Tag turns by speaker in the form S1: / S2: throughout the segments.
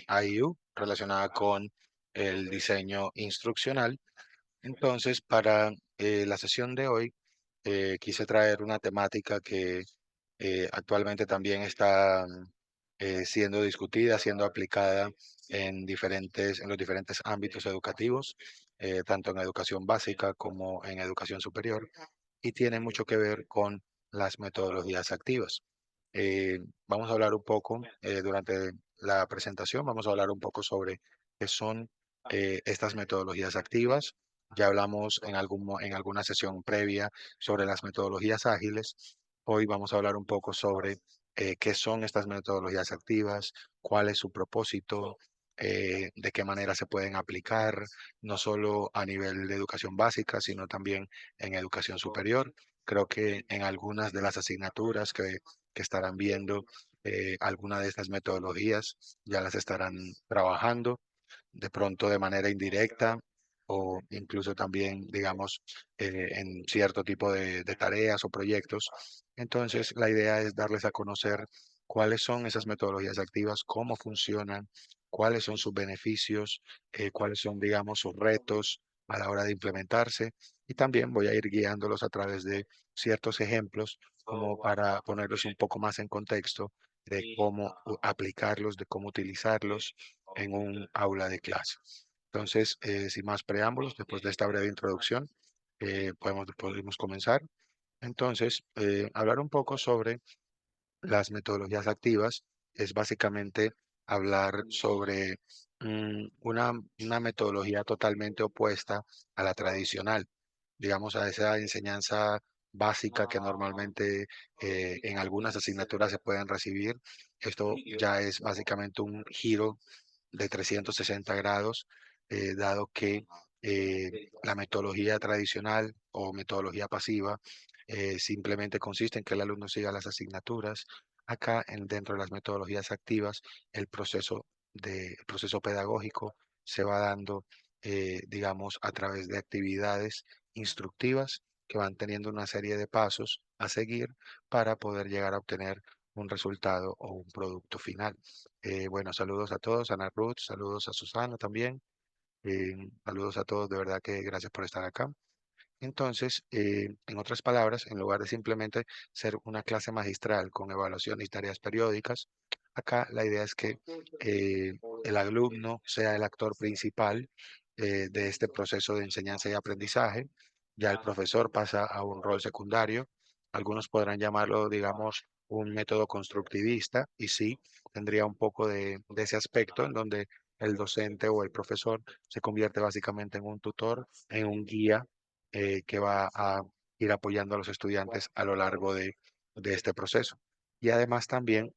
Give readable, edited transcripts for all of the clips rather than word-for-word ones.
S1: IU relacionada con el diseño instruccional. Entonces, para la sesión de hoy, quise traer una temática que actualmente también está siendo discutida, siendo aplicada en los diferentes ámbitos educativos, tanto en educación básica como en educación superior, y tiene mucho que ver con las metodologías activas. Vamos a hablar un poco durante la presentación, vamos a hablar un poco sobre qué son estas metodologías activas. Ya hablamos en alguna sesión previa sobre las metodologías ágiles. Hoy vamos a hablar un poco sobre qué son estas metodologías activas, cuál es su propósito, de qué manera se pueden aplicar, no solo a nivel de educación básica, sino también en educación superior. Creo que en algunas de las asignaturas que estarán viendo alguna de estas metodologías, ya las estarán trabajando de pronto de manera indirecta o incluso también, digamos, en cierto tipo de tareas o proyectos. Entonces, la idea es darles a conocer cuáles son esas metodologías activas, cómo funcionan, cuáles son sus beneficios, cuáles son, digamos, sus retos a la hora de implementarse. Y también voy a ir guiándolos a través de ciertos ejemplos como para ponerlos un poco más en contexto de cómo aplicarlos, de cómo utilizarlos en un aula de clase. Entonces, sin más preámbulos, después de esta breve introducción, podemos comenzar. Entonces, hablar un poco sobre las metodologías activas es básicamente hablar sobre una metodología totalmente opuesta a la tradicional, digamos, a esa enseñanza básica que normalmente en algunas asignaturas se pueden recibir. Esto ya es básicamente un giro de 360 grados, dado que la metodología tradicional o metodología pasiva simplemente consiste en que el alumno siga las asignaturas. Acá, dentro de las metodologías activas, el proceso pedagógico se va dando, digamos, a través de actividades instructivas que van teniendo una serie de pasos a seguir para poder llegar a obtener un resultado o un producto final. Bueno, saludos a todos, Ana Ruth, saludos a Susana también, saludos a todos, de verdad que gracias por estar acá. Entonces, en otras palabras, en lugar de simplemente ser una clase magistral con evaluación y tareas periódicas, acá la idea es que el alumno sea el actor principal de este proceso de enseñanza y aprendizaje. Ya el profesor pasa a un rol secundario. Algunos podrán llamarlo, digamos, un método constructivista, y sí, tendría un poco de ese aspecto en donde el docente o el profesor se convierte básicamente en un tutor, en un guía que va a ir apoyando a los estudiantes a lo largo de este proceso. Y además también,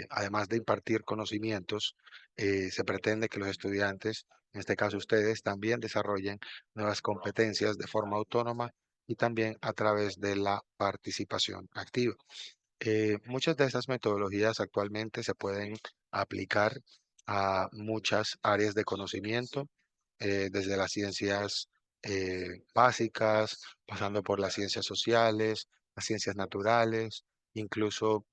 S1: además de impartir conocimientos, se pretende que los estudiantes, en este caso ustedes, también desarrollen nuevas competencias de forma autónoma y también a través de la participación activa. Muchas de estas metodologías actualmente se pueden aplicar a muchas áreas de conocimiento, desde las ciencias básicas, pasando por las ciencias sociales, las ciencias naturales, incluso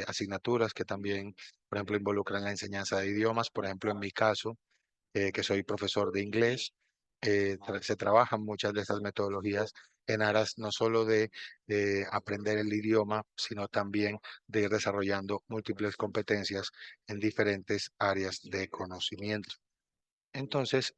S1: asignaturas que también, por ejemplo, involucran la enseñanza de idiomas. Por ejemplo, en mi caso, que soy profesor de inglés, se trabajan muchas de estas metodologías en aras no solo de aprender el idioma, sino también de ir desarrollando múltiples competencias en diferentes áreas de conocimiento. Entonces,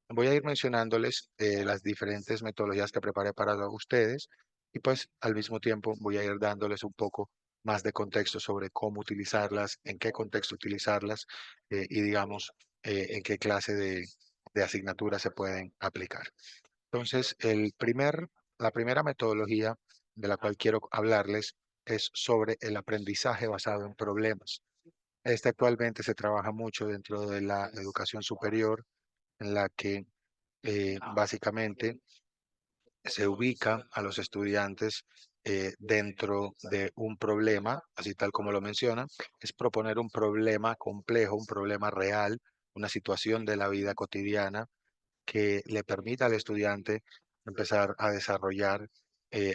S1: voy a ir mencionándoles las diferentes metodologías que preparé para ustedes, y pues al mismo tiempo voy a ir dándoles un poco más de contexto sobre cómo utilizarlas, en qué contexto utilizarlas, y digamos en qué clase de asignaturas se pueden aplicar. Entonces, la primera metodología de la cual quiero hablarles es sobre el aprendizaje basado en problemas. Este actualmente se trabaja mucho dentro de la educación superior, en la que básicamente se ubica a los estudiantes dentro de un problema, así tal como lo menciona, es proponer un problema complejo, un problema real, una situación de la vida cotidiana que le permita al estudiante empezar a desarrollar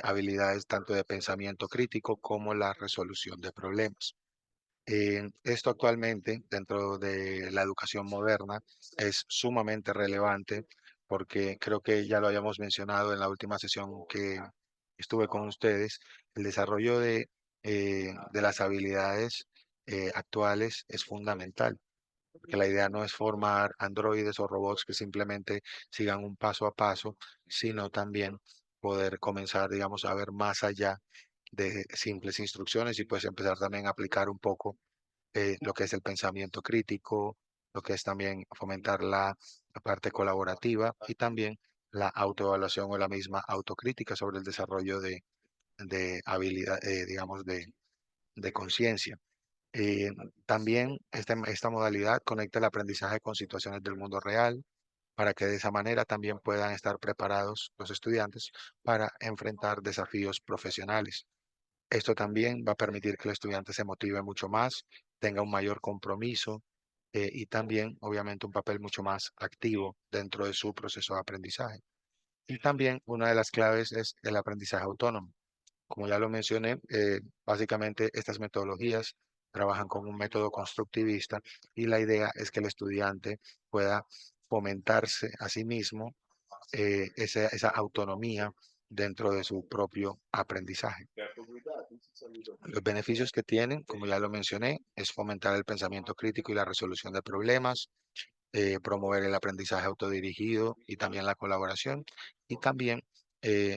S1: habilidades tanto de pensamiento crítico como la resolución de problemas. Esto actualmente dentro de la educación moderna es sumamente relevante porque creo que ya lo habíamos mencionado en la última sesión que estuve con ustedes, el desarrollo de las habilidades actuales es fundamental, porque la idea no es formar androides o robots que simplemente sigan un paso a paso, sino también poder comenzar, digamos, a ver más allá de simples instrucciones y pues empezar también a aplicar un poco lo que es el pensamiento crítico, lo que es también fomentar la parte colaborativa y también la autoevaluación o la misma autocrítica sobre el desarrollo de habilidad, digamos, de conciencia. Eh, También esta modalidad conecta el aprendizaje con situaciones del mundo real para que de esa manera también puedan estar preparados los estudiantes para enfrentar desafíos profesionales. Esto también va a permitir que el estudiante se motive mucho más, tenga un mayor compromiso y también, obviamente, un papel mucho más activo dentro de su proceso de aprendizaje. Y también una de las claves es el aprendizaje autónomo. Como ya lo mencioné, básicamente estas metodologías trabajan con un método constructivista y la idea es que el estudiante pueda fomentarse a sí mismo esa autonomía dentro de su propio aprendizaje. Los beneficios que tienen, como ya lo mencioné, es fomentar el pensamiento crítico y la resolución de problemas, promover el aprendizaje autodirigido y también la colaboración. Y también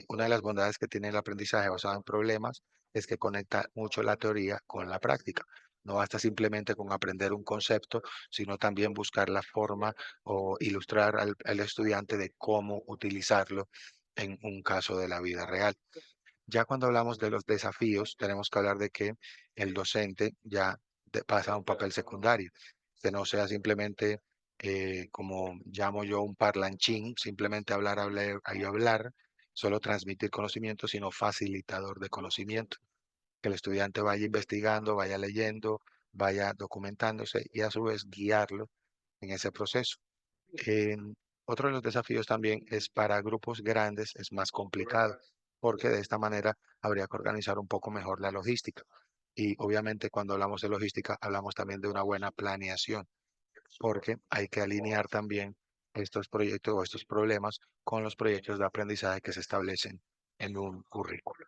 S1: una de las bondades que tiene el aprendizaje basado en problemas es que conecta mucho la teoría con la práctica. No basta simplemente con aprender un concepto, sino también buscar la forma o ilustrar al estudiante de cómo utilizarlo en un caso de la vida real. Ya cuando hablamos de los desafíos, tenemos que hablar de que el docente ya pasa a un papel secundario, que no sea simplemente, como llamo yo, un parlanchín, simplemente hablar, hablar y hablar, solo transmitir conocimiento, sino facilitador de conocimiento, que el estudiante vaya investigando, vaya leyendo, vaya documentándose y a su vez guiarlo en ese proceso. Otro de los desafíos también es para grupos grandes es más complicado, porque de esta manera habría que organizar un poco mejor la logística. Y obviamente cuando hablamos de logística hablamos también de una buena planeación, porque hay que alinear también estos proyectos o estos problemas con los proyectos de aprendizaje que se establecen en un currículo.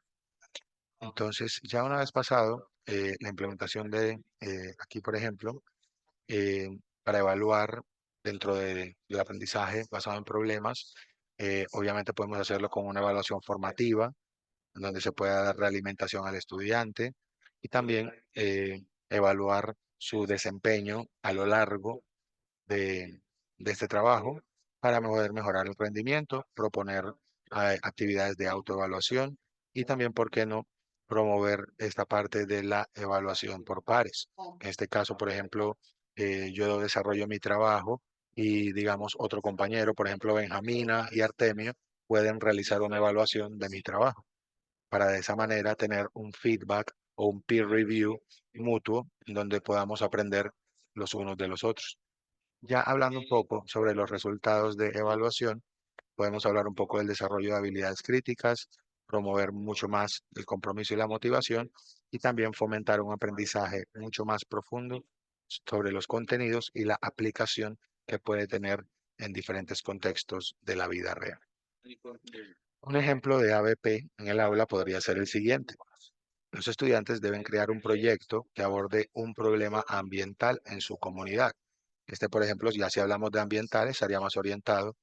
S1: Entonces, ya una vez pasado la implementación de aquí, por ejemplo, eh, para evaluar dentro del aprendizaje basado en problemas. Obviamente podemos hacerlo con una evaluación formativa, en donde se pueda dar realimentación al estudiante y también evaluar su desempeño a lo largo de, de este trabajo para poder mejorar el rendimiento, proponer actividades de autoevaluación y también, ¿por qué no?, promover esta parte de la evaluación por pares. En este caso, por ejemplo, yo desarrollo mi trabajo y, digamos, otro compañero, por ejemplo, Benjamina y Artemio, pueden realizar una evaluación de mi trabajo para de esa manera tener un feedback o un peer review mutuo en donde podamos aprender los unos de los otros. Ya hablando un poco sobre los resultados de evaluación, podemos hablar un poco del desarrollo de habilidades críticas, promover mucho más el compromiso y la motivación y también fomentar un aprendizaje mucho más profundo sobre los contenidos y la aplicación que puede tener en diferentes contextos de la vida real. Un ejemplo de ABP en el aula podría ser el siguiente. Los estudiantes deben crear un proyecto que aborde un problema ambiental en su comunidad. Este, por ejemplo, ya si hablamos de ambientales, estaría más orientado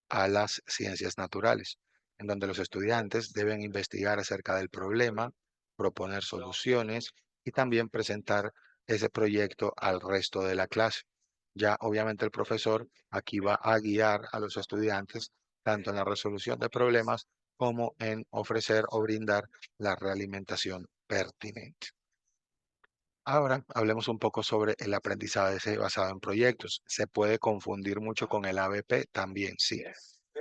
S1: a las ciencias naturales, en donde los estudiantes deben investigar acerca del problema, proponer soluciones y también presentar ese proyecto al resto de la clase. Ya obviamente el profesor aquí va a guiar a los estudiantes tanto en la resolución de problemas como en ofrecer o brindar la realimentación pertinente. Ahora hablemos un poco sobre el aprendizaje basado en proyectos. Se puede confundir mucho con el ABP, también sí,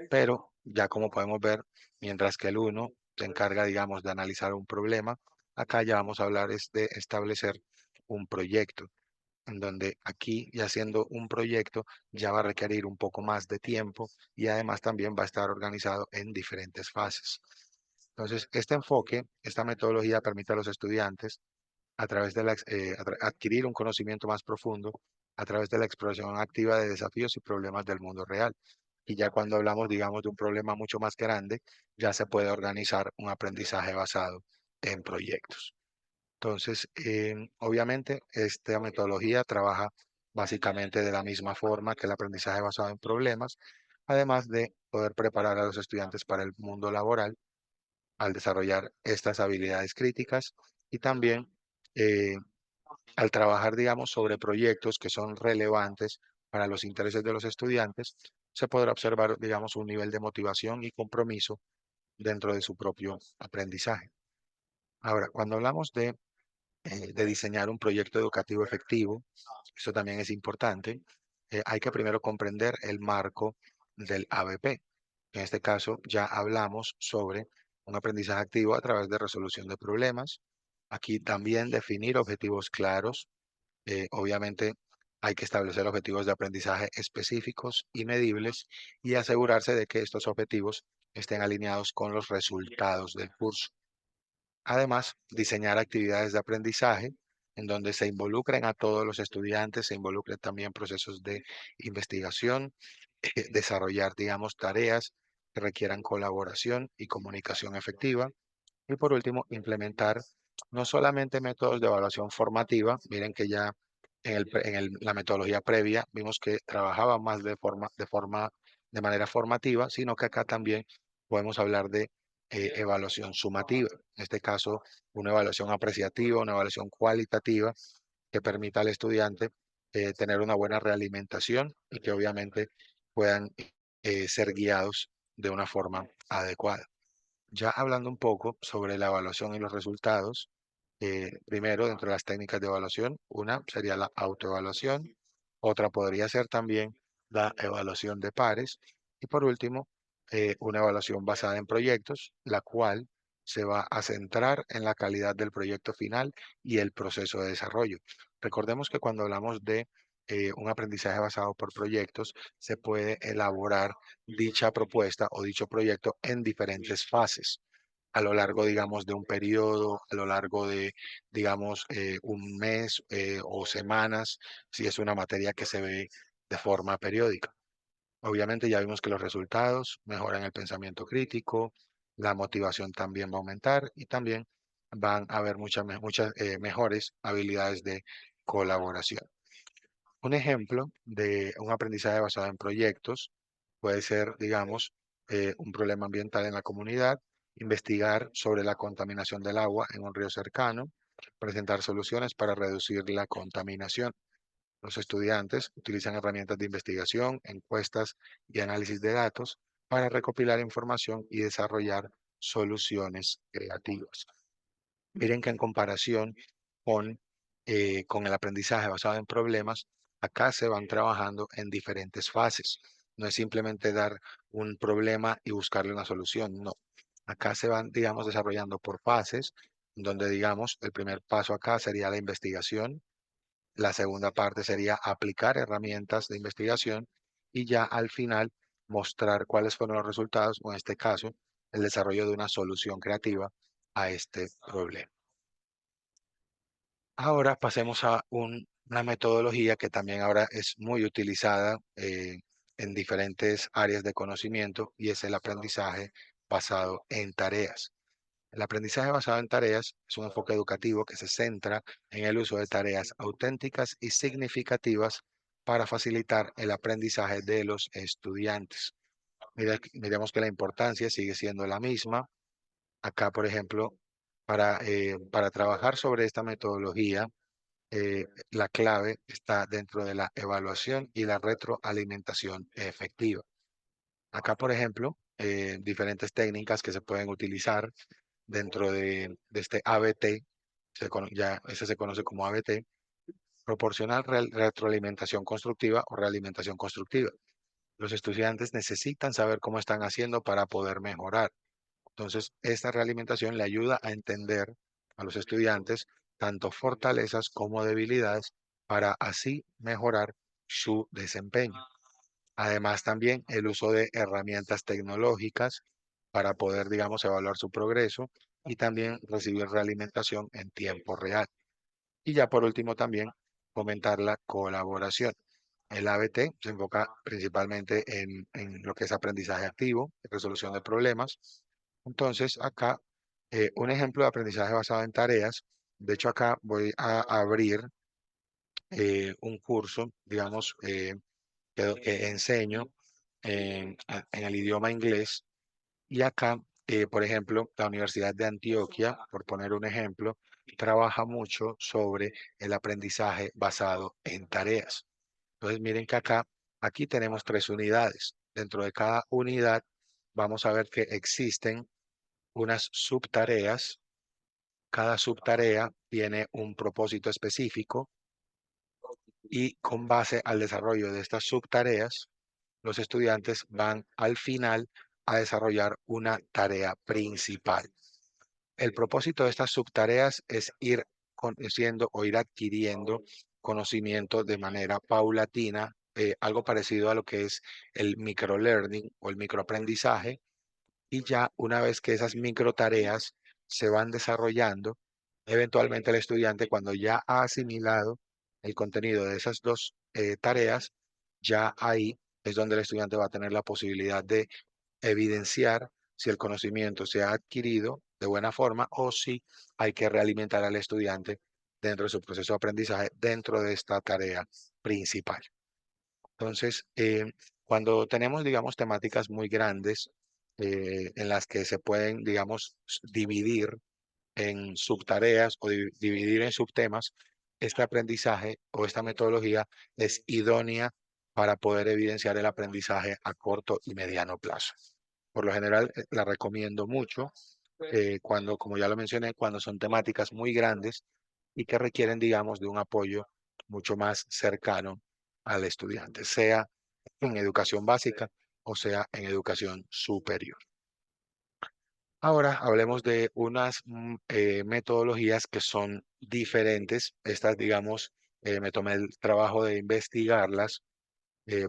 S1: pero ya como podemos ver, mientras que el uno se encarga, digamos, de analizar un problema, acá ya vamos a hablar es de establecer un proyecto, en donde aquí, ya siendo un proyecto, ya va a requerir un poco más de tiempo y además también va a estar organizado en diferentes fases. Entonces, este enfoque, esta metodología permite a los estudiantes a través de adquirir un conocimiento más profundo a través de la exploración activa de desafíos y problemas del mundo real. Y ya cuando hablamos, digamos, de un problema mucho más grande, ya se puede organizar un aprendizaje basado en proyectos. Entonces, obviamente, esta metodología trabaja básicamente de la misma forma que el aprendizaje basado en problemas, además de poder preparar a los estudiantes para el mundo laboral al desarrollar estas habilidades críticas y también eh, al trabajar, digamos, sobre proyectos que son relevantes para los intereses de los estudiantes, se podrá observar, digamos, un nivel de motivación y compromiso dentro de su propio aprendizaje. Ahora, cuando hablamos de diseñar un proyecto educativo efectivo, eso también es importante, hay que primero comprender el marco del ABP. En este caso, ya hablamos sobre un aprendizaje activo a través de resolución de problemas. Aquí también definir objetivos claros. Obviamente, hay que establecer objetivos de aprendizaje específicos y medibles y asegurarse de que estos objetivos estén alineados con los resultados del curso. Además, diseñar actividades de aprendizaje en donde se involucren a todos los estudiantes, se involucren también procesos de investigación, desarrollar, digamos, tareas que requieran colaboración y comunicación efectiva. Y por último, implementar no solamente métodos de evaluación formativa, miren que ya la metodología previa vimos que trabajaba más de manera formativa, sino que acá también podemos hablar de evaluación sumativa. En este caso, una evaluación apreciativa, una evaluación cualitativa que permita al estudiante tener una buena realimentación y que obviamente puedan ser guiados de una forma adecuada. Ya hablando un poco sobre la evaluación y los resultados, primero, dentro de las técnicas de evaluación, una sería la autoevaluación, otra podría ser también la evaluación de pares y por último, una evaluación basada en proyectos, la cual se va a centrar en la calidad del proyecto final y el proceso de desarrollo. Recordemos que cuando hablamos de un aprendizaje basado por proyectos, se puede elaborar dicha propuesta o dicho proyecto en diferentes fases a lo largo, digamos, de un periodo, a lo largo de, digamos, un mes o semanas, si es una materia que se ve de forma periódica. Obviamente ya vimos que los resultados mejoran el pensamiento crítico, la motivación también va a aumentar y también van a haber muchas mejores habilidades de colaboración. Un ejemplo de un aprendizaje basado en proyectos puede ser, digamos, un problema ambiental en la comunidad, investigar sobre la contaminación del agua en un río cercano, presentar soluciones para reducir la contaminación. Los estudiantes utilizan herramientas de investigación, encuestas y análisis de datos para recopilar información y desarrollar soluciones creativas. Miren que en comparación con el aprendizaje basado en problemas, acá se van trabajando en diferentes fases. No es simplemente dar un problema y buscarle una solución, no. Acá se van, digamos, desarrollando por fases, donde, digamos, el primer paso acá sería la investigación, la segunda parte sería aplicar herramientas de investigación y ya al final mostrar cuáles fueron los resultados, o en este caso, el desarrollo de una solución creativa a este problema. Ahora pasemos a una metodología que también ahora es muy utilizada en diferentes áreas de conocimiento y es el aprendizaje basado en tareas. El aprendizaje basado en tareas es un enfoque educativo que se centra en el uso de tareas auténticas y significativas para facilitar el aprendizaje de los estudiantes. Miremos que la importancia sigue siendo la misma. Acá, por ejemplo, para trabajar sobre esta metodología, la clave está dentro de la evaluación y la retroalimentación efectiva. Acá, por ejemplo, diferentes técnicas que se pueden utilizar dentro de este ABT, ya ese se conoce como ABT, proporcionar retroalimentación constructiva o realimentación constructiva. Los estudiantes necesitan saber cómo están haciendo para poder mejorar. Entonces, esta realimentación le ayuda a entender a los estudiantes tanto fortalezas como debilidades para así mejorar su desempeño. Además, también el uso de herramientas tecnológicas para poder, digamos, evaluar su progreso y también recibir realimentación en tiempo real. Y ya por último también fomentar la colaboración. El ABT se enfoca principalmente en lo que es aprendizaje activo, resolución de problemas. Entonces, acá, un ejemplo de aprendizaje basado en tareas. De hecho, acá voy a abrir un curso, digamos, que enseño en el idioma inglés. Y acá, por ejemplo, la Universidad de Antioquia, por poner un ejemplo, trabaja mucho sobre el aprendizaje basado en tareas. Entonces, miren que acá, aquí tenemos 3 unidades. Dentro de cada unidad vamos a ver que existen unas subtareas. Cada subtarea tiene un propósito específico y con base al desarrollo de estas subtareas, los estudiantes van al final a desarrollar una tarea principal. El propósito de estas subtareas es ir conociendo o ir adquiriendo conocimiento de manera paulatina, algo parecido a lo que es el microlearning o el microaprendizaje, y ya una vez que esas micro tareas se van desarrollando, eventualmente el estudiante cuando ya ha asimilado el contenido de esas dos tareas, ya ahí es donde el estudiante va a tener la posibilidad de evidenciar si el conocimiento se ha adquirido de buena forma o si hay que realimentar al estudiante dentro de su proceso de aprendizaje, dentro de esta tarea principal. Entonces, cuando tenemos, digamos, temáticas muy grandes en las que se pueden, digamos, dividir en subtareas o dividir en subtemas, este aprendizaje o esta metodología es idónea para poder evidenciar el aprendizaje a corto y mediano plazo. Por lo general, la recomiendo mucho cuando, como ya lo mencioné, cuando son temáticas muy grandes y que requieren, digamos, de un apoyo mucho más cercano al estudiante, sea en educación básica o sea en educación superior. Ahora hablemos de unas metodologías que son diferentes. Estas, digamos, me tomé el trabajo de investigarlas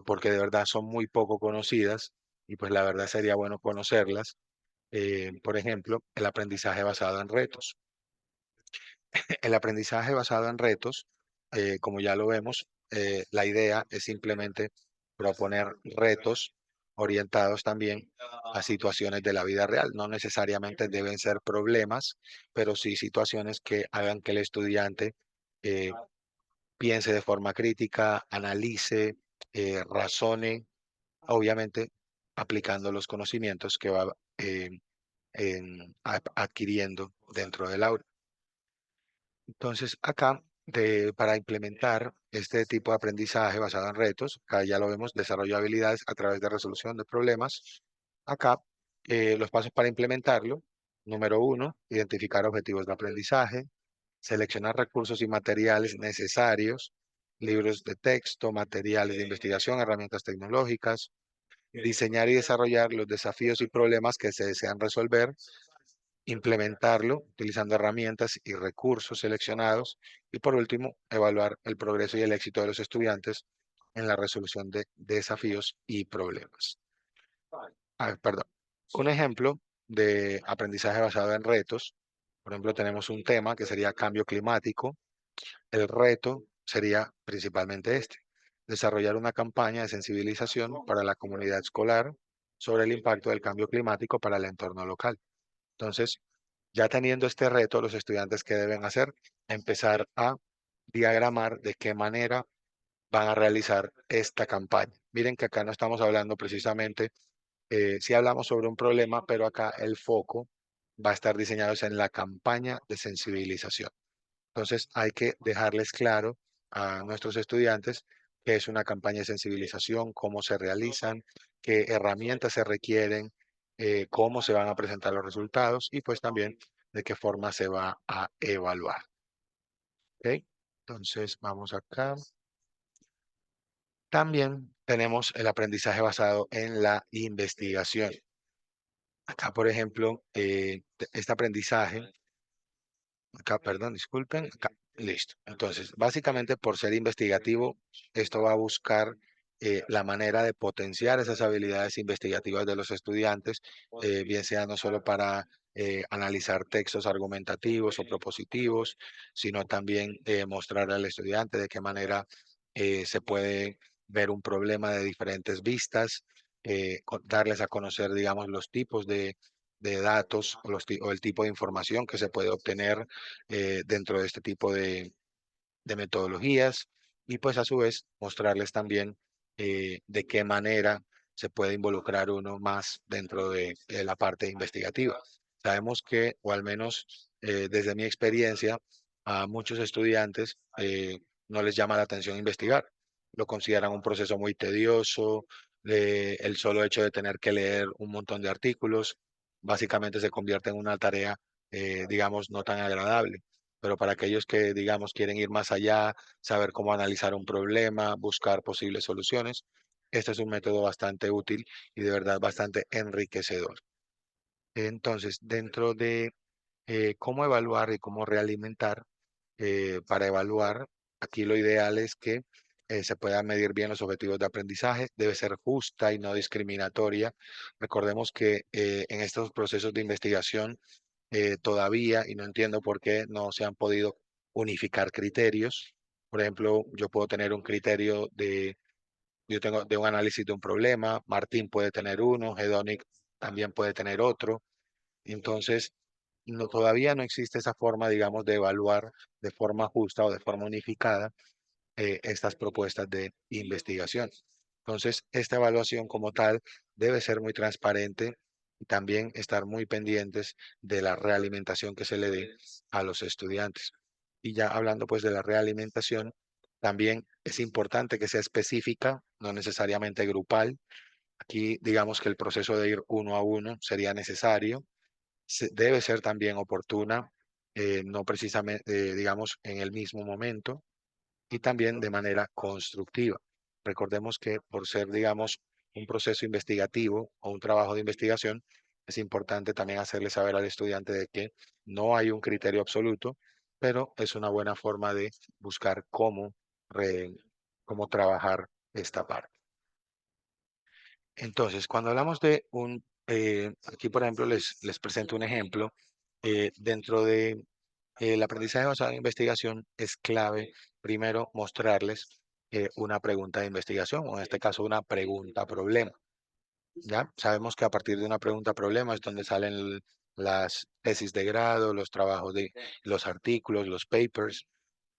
S1: porque de verdad son muy poco conocidas y pues la verdad sería bueno conocerlas. Por ejemplo, el aprendizaje basado en retos. El aprendizaje basado en retos, como ya lo vemos, la idea es simplemente proponer retos orientados también a situaciones de la vida real. No necesariamente deben ser problemas, pero sí situaciones que hagan que el estudiante eh, piense de forma crítica, analice, razone, obviamente aplicando los conocimientos que va adquiriendo dentro del aula. Entonces, acá, para implementar este tipo de aprendizaje basado en retos, acá ya lo vemos, desarrollo de habilidades a través de resolución de problemas. Acá, los pasos para implementarlo. Número 1, identificar objetivos de aprendizaje, seleccionar recursos y materiales necesarios, libros de texto, materiales de investigación, herramientas tecnológicas, diseñar y desarrollar los desafíos y problemas que se desean resolver, implementarlo utilizando herramientas y recursos seleccionados y por último, evaluar el progreso y el éxito de los estudiantes en la resolución de desafíos y problemas. Perdón. Un ejemplo de aprendizaje basado en retos, por ejemplo, tenemos un tema que sería cambio climático. El reto sería principalmente este, desarrollar una campaña de sensibilización para la comunidad escolar sobre el impacto del cambio climático para el entorno local. Entonces, ya teniendo este reto, los estudiantes, ¿qué deben hacer? Empezar a diagramar de qué manera van a realizar esta campaña. Miren que acá no estamos hablando precisamente, sí hablamos sobre un problema, pero acá el foco va a estar diseñado en la campaña de sensibilización. Entonces, hay que dejarles claro a nuestros estudiantes qué es una campaña de sensibilización, cómo se realizan, qué herramientas se requieren, cómo se van a presentar los resultados y pues también de qué forma se va a evaluar. ¿Ok? Entonces, vamos acá. También tenemos el aprendizaje basado en la investigación. Acá, por ejemplo, este aprendizaje. Acá, perdón, disculpen. Acá, listo. Entonces, básicamente por ser investigativo, esto va a buscar la manera de potenciar esas habilidades investigativas de los estudiantes, bien sea no solo para analizar textos argumentativos o propositivos, sino también mostrar al estudiante de qué manera se puede ver un problema de diferentes vistas, darles a conocer, digamos, los tipos de datos o, o el tipo de información que se puede obtener dentro de este tipo de metodologías y pues a su vez mostrarles también de qué manera se puede involucrar uno más dentro de la parte investigativa. Sabemos que, o al menos desde mi experiencia, a muchos estudiantes no les llama la atención investigar. Lo consideran un proceso muy tedioso, el solo hecho de tener que leer un montón de artículos, básicamente se convierte en una tarea, digamos, no tan agradable. Pero para aquellos que, digamos, quieren ir más allá, saber cómo analizar un problema, buscar posibles soluciones, este es un método bastante útil y de verdad bastante enriquecedor. Entonces, dentro de cómo evaluar y cómo realimentar, para evaluar, aquí lo ideal es que se puedan medir bien los objetivos de aprendizaje, debe ser justa y no discriminatoria. Recordemos que en estos procesos de investigación todavía, y no entiendo por qué no se han podido unificar criterios. Por ejemplo, yo puedo tener un criterio yo tengo de un análisis de un problema, Martín puede tener uno, Hedonic también puede tener otro. Entonces, no, todavía no existe esa forma, digamos, de evaluar de forma justa o de forma unificada estas propuestas de investigación. Entonces, esta evaluación como tal debe ser muy transparente y también estar muy pendientes de la realimentación que se le dé a los estudiantes. Y ya hablando pues de la realimentación, también es importante que sea específica, no necesariamente grupal. Aquí digamos que el proceso de ir uno a uno sería necesario, debe ser también oportuna, no precisamente, digamos, en el mismo momento y también de manera constructiva. Recordemos que por ser, digamos, un proceso investigativo o un trabajo de investigación, es importante también hacerle saber al estudiante de que no hay un criterio absoluto, pero es una buena forma de buscar cómo trabajar esta parte. Entonces, cuando hablamos de aquí por ejemplo les presento un ejemplo, dentro de el aprendizaje basado en investigación es clave primero mostrarles una pregunta de investigación, o en este caso una pregunta problema. Ya sabemos que a partir de una pregunta problema es donde salen las tesis de grado, los trabajos de los artículos, los papers.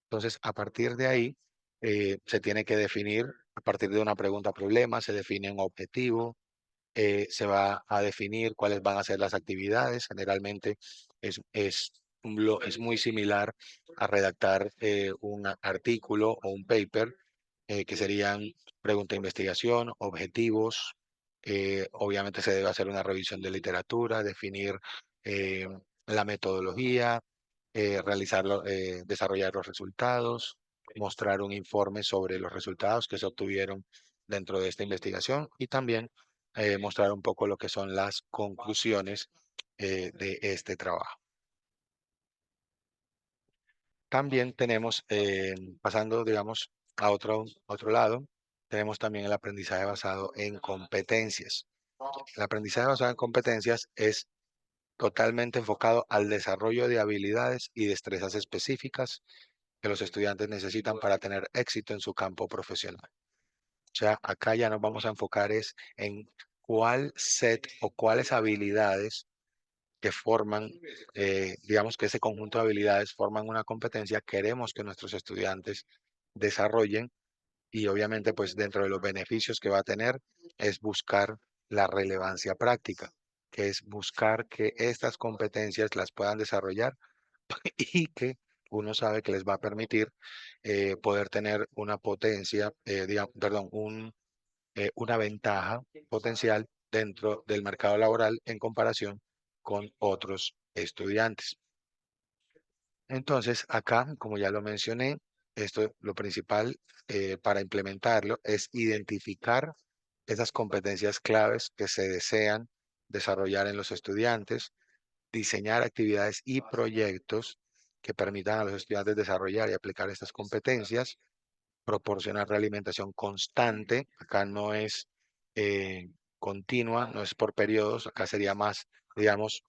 S1: Entonces, a partir de ahí se tiene que definir, a partir de una pregunta problema, se define un objetivo, se va a definir cuáles van a ser las actividades. Generalmente es muy similar a redactar un artículo o un paper, que serían pregunta de investigación, objetivos. Obviamente se debe hacer una revisión de literatura, definir eh, la metodología, desarrollar los resultados, mostrar un informe sobre los resultados que se obtuvieron dentro de esta investigación y también mostrar un poco lo que son las conclusiones de este trabajo. También tenemos, pasando, digamos, a otro lado, tenemos también el aprendizaje basado en competencias. El aprendizaje basado en competencias es totalmente enfocado al desarrollo de habilidades y destrezas específicas que los estudiantes necesitan para tener éxito en su campo profesional. O sea, acá ya nos vamos a enfocar es en cuál set o cuáles habilidades que forman, digamos que ese conjunto de habilidades forman una competencia, queremos que nuestros estudiantes desarrollen y obviamente pues dentro de los beneficios que va a tener es buscar la relevancia práctica, que es buscar que estas competencias las puedan desarrollar y que uno sabe que les va a permitir poder tener una potencia, perdón, una ventaja potencial dentro del mercado laboral en comparación con otros estudiantes. Entonces, acá, como ya lo mencioné, esto lo principal para implementarlo es identificar esas competencias claves que se desean desarrollar en los estudiantes, diseñar actividades y proyectos que permitan a los estudiantes desarrollar y aplicar estas competencias, proporcionar realimentación constante. Acá no es continua, no es por periodos, acá sería más, digamos,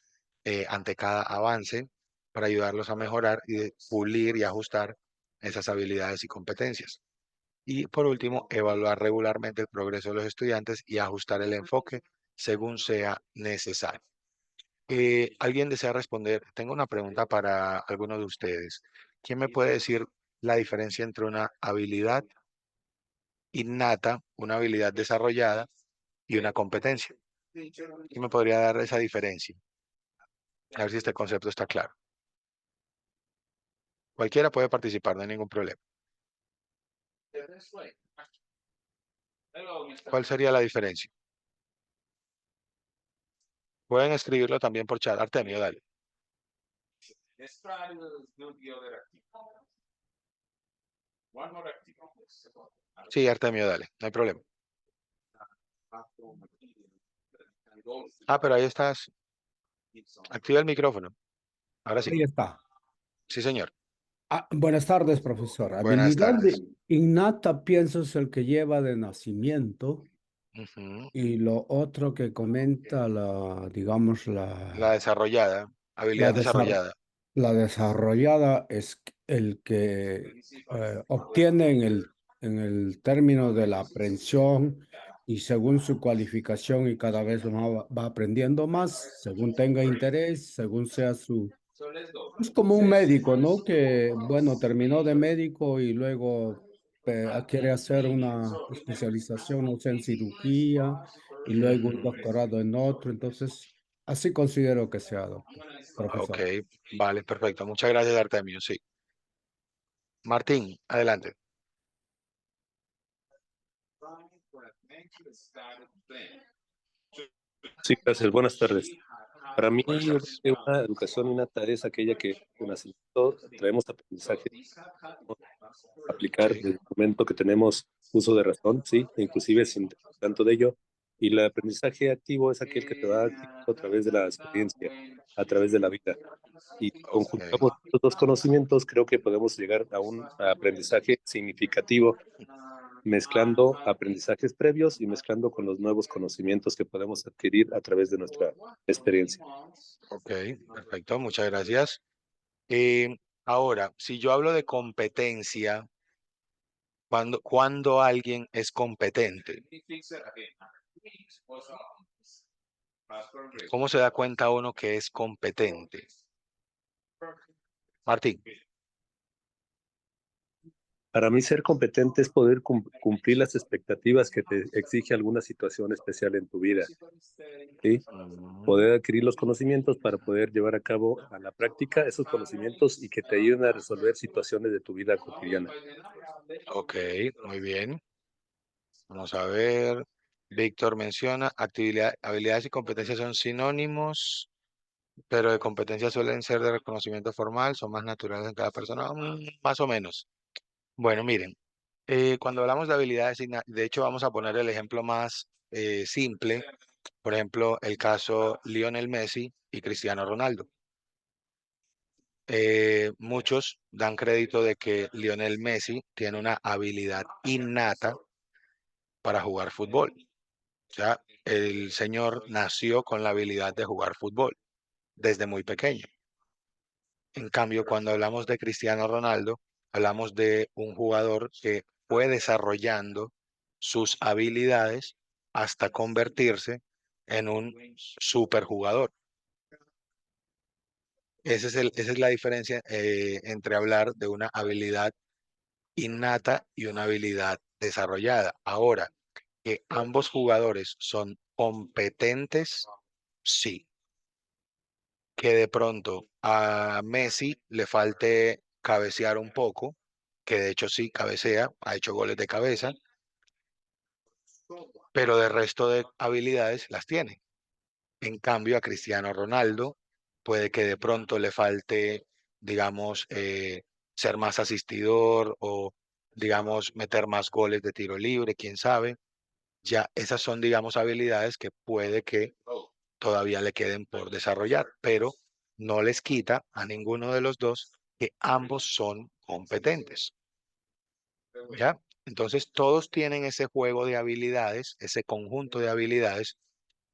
S1: ante cada avance para ayudarlos a mejorar y de pulir y ajustar esas habilidades y competencias. Y por último, evaluar regularmente el progreso de los estudiantes y ajustar el enfoque según sea necesario. ¿Alguien desea responder? Tengo una pregunta para alguno de ustedes. ¿Quién me puede decir la diferencia entre una habilidad innata, una habilidad desarrollada y una competencia? ¿Quién me podría dar esa diferencia? A ver si este concepto está claro. Cualquiera puede participar, no hay ningún problema. ¿Cuál sería la diferencia? Pueden escribirlo también por chat. Artemio, dale. Sí, Artemio, dale, no hay problema. Ah, pero ahí estás. Activa el micrófono. Ahora sí.
S2: Ahí está.
S1: Sí, señor.
S2: Buenas tardes, profesor.
S1: Buenas tardes.
S2: Innata, pienso, es el que lleva de nacimiento
S1: Ujú.
S2: y lo otro que comenta digamos,
S1: La desarrollada,
S2: la,
S1: habilidad
S2: desar-
S1: desarrollada.
S2: la desarrollada es el que obtiene en el término de la aprehensión y según su cualificación y cada vez va aprendiendo más, según tenga interés, según sea su. Es como un médico, ¿no? Que, bueno, terminó de médico y luego quiere hacer una especialización, no sé, en cirugía y luego un
S1: Ujú.
S2: doctorado en otro. Entonces, así considero que sea, doctor,
S1: Ok,
S2: profesor.
S1: vale, perfecto. Muchas gracias, Artemio. Sí. Martín, adelante.
S3: Sí, gracias. Buenas tardes. Para mí,
S1: Buenas
S3: yo creo
S1: tardes.
S3: que una educación innata es aquella que de nacimiento traemos aprendizaje, podemos aplicar
S1: Sí.
S3: desde el momento que tenemos uso de razón, sí, e inclusive sin tanto de ello. Y el aprendizaje activo es aquel que te va adquiriendo a través de la experiencia, a través de la vida. Y
S1: Ok.
S3: conjuntamos estos dos conocimientos, creo que podemos llegar a un aprendizaje significativo mezclando aprendizajes previos y mezclando con los nuevos conocimientos que podemos adquirir a través de nuestra experiencia.
S1: Ok, perfecto. Muchas gracias. Eh, Ahora, si yo hablo de competencia, ¿cuándo alguien es competente? ¿Cómo se da cuenta uno que es competente? Martín.
S3: Para mí, ser competente es poder cumplir las expectativas que te exige alguna situación especial en tu vida, ¿sí?
S1: Mm,
S3: Poder adquirir los conocimientos para poder llevar a cabo a la práctica esos conocimientos y que te ayuden a resolver situaciones de tu vida cotidiana.
S1: ok, muy bien. Vamos a ver. Víctor menciona habilidades y competencias son sinónimos, pero de competencias suelen ser de reconocimiento formal, son más naturales en cada persona, más o menos. Bueno, miren, cuando hablamos de habilidades, de hecho vamos a poner el ejemplo más simple, por ejemplo, el caso Lionel Messi y Cristiano Ronaldo. Muchos dan crédito de que Lionel Messi tiene una habilidad innata para jugar fútbol. O sea, el señor nació con la habilidad de jugar fútbol desde muy pequeño. En cambio, cuando hablamos de Cristiano Ronaldo, hablamos de un jugador que fue desarrollando sus habilidades hasta convertirse en un superjugador. Esa es la diferencia entre hablar de una habilidad innata y una habilidad desarrollada. Ahora, que ambos jugadores son competentes, sí. Que de pronto a Messi le falte cabecear un poco, que de hecho sí cabecea, ha hecho goles de cabeza, pero de resto de habilidades las tiene. En cambio, a Cristiano Ronaldo puede que de pronto le falte, digamos, ser más asistidor o, digamos, meter más goles de tiro libre, quién sabe. Ya esas son, digamos, habilidades que puede que todavía le queden por desarrollar, pero no les quita a ninguno de los dos que ambos son competentes. ¿Ya? Entonces, todos tienen ese juego de habilidades, ese conjunto de habilidades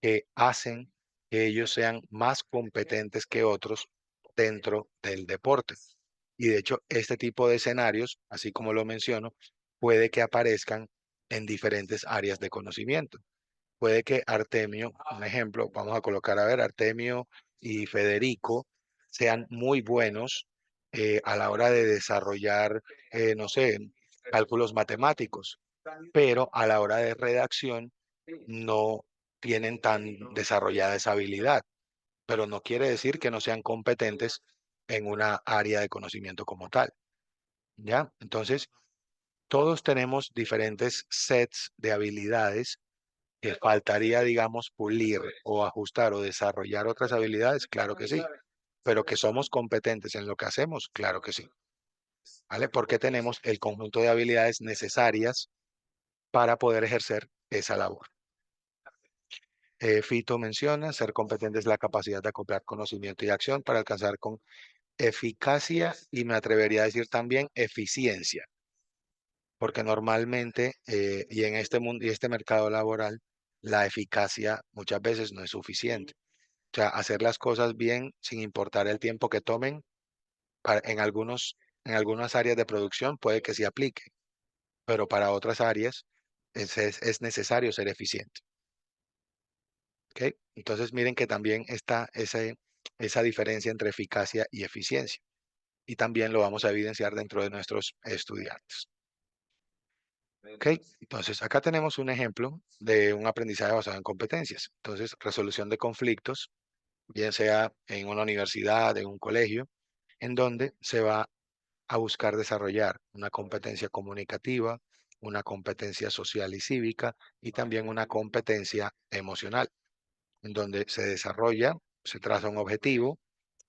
S1: que hacen que ellos sean más competentes que otros dentro del deporte. Y de hecho, este tipo de escenarios, así como lo menciono, puede que aparezcan en diferentes áreas de conocimiento. Puede que Artemio, un ejemplo, vamos a colocar, a ver, Artemio y Federico sean muy buenos a la hora de desarrollar, no sé, cálculos matemáticos, pero a la hora de redacción no tienen tan desarrollada esa habilidad, pero no quiere decir que no sean competentes en una área de conocimiento como tal, ¿ya? Entonces, todos tenemos diferentes sets de habilidades que faltaría, digamos, pulir o ajustar o desarrollar otras habilidades, claro que sí, pero que somos competentes en lo que hacemos, claro que sí, ¿vale? Porque tenemos el conjunto de habilidades necesarias para poder ejercer esa labor. Fito menciona, ser competente es la capacidad de acoplar conocimiento y acción para alcanzar con eficacia y me atrevería a decir también eficiencia, porque normalmente y en este mundo y este mercado laboral, la eficacia muchas veces no es suficiente. O sea, hacer las cosas bien sin importar el tiempo que tomen, en algunas áreas de producción puede que sí aplique, pero para otras áreas es necesario ser eficiente. ¿Ok? Entonces miren que también está esa diferencia entre eficacia y eficiencia. Y también lo vamos a evidenciar dentro de nuestros estudiantes. ¿Ok? Entonces acá tenemos un ejemplo de un aprendizaje basado en competencias. Entonces, resolución de conflictos, bien sea en una universidad, en un colegio, en donde se va a buscar desarrollar una competencia comunicativa, una competencia social y cívica y también una competencia emocional, en donde se desarrolla, se traza un objetivo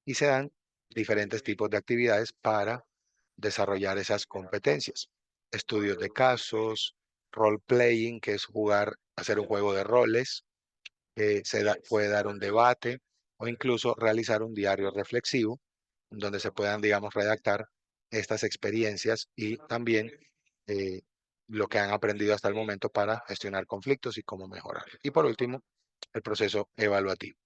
S1: y se dan diferentes tipos de actividades para desarrollar esas competencias. Estudios de casos, role playing, que es jugar, hacer un juego de roles, puede dar un debate o incluso realizar un diario reflexivo donde se puedan, digamos, redactar estas experiencias y también eh, lo que han aprendido hasta el momento para gestionar conflictos y cómo mejorar. Y por último, el proceso evaluativo.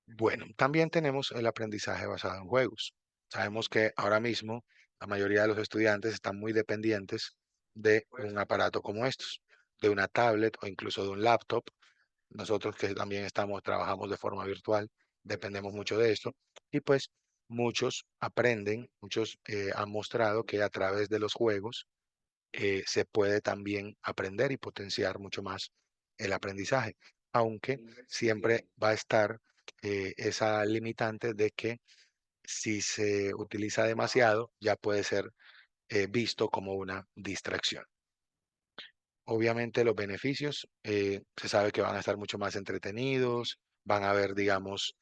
S1: Bueno, también tenemos el aprendizaje basado en juegos. Sabemos que ahora mismo la mayoría de los estudiantes están muy dependientes de un aparato como estos, de una tablet o incluso de un laptop. Nosotros que también trabajamos de forma virtual, dependemos mucho de esto. Y pues muchos aprenden, muchos han mostrado que a través de los juegos se puede también aprender y potenciar mucho más el aprendizaje, aunque siempre va a estar esa limitante de que si se utiliza demasiado ya puede ser visto como una distracción. Obviamente los beneficios, se sabe que van a estar mucho más entretenidos, van a haber, digamos,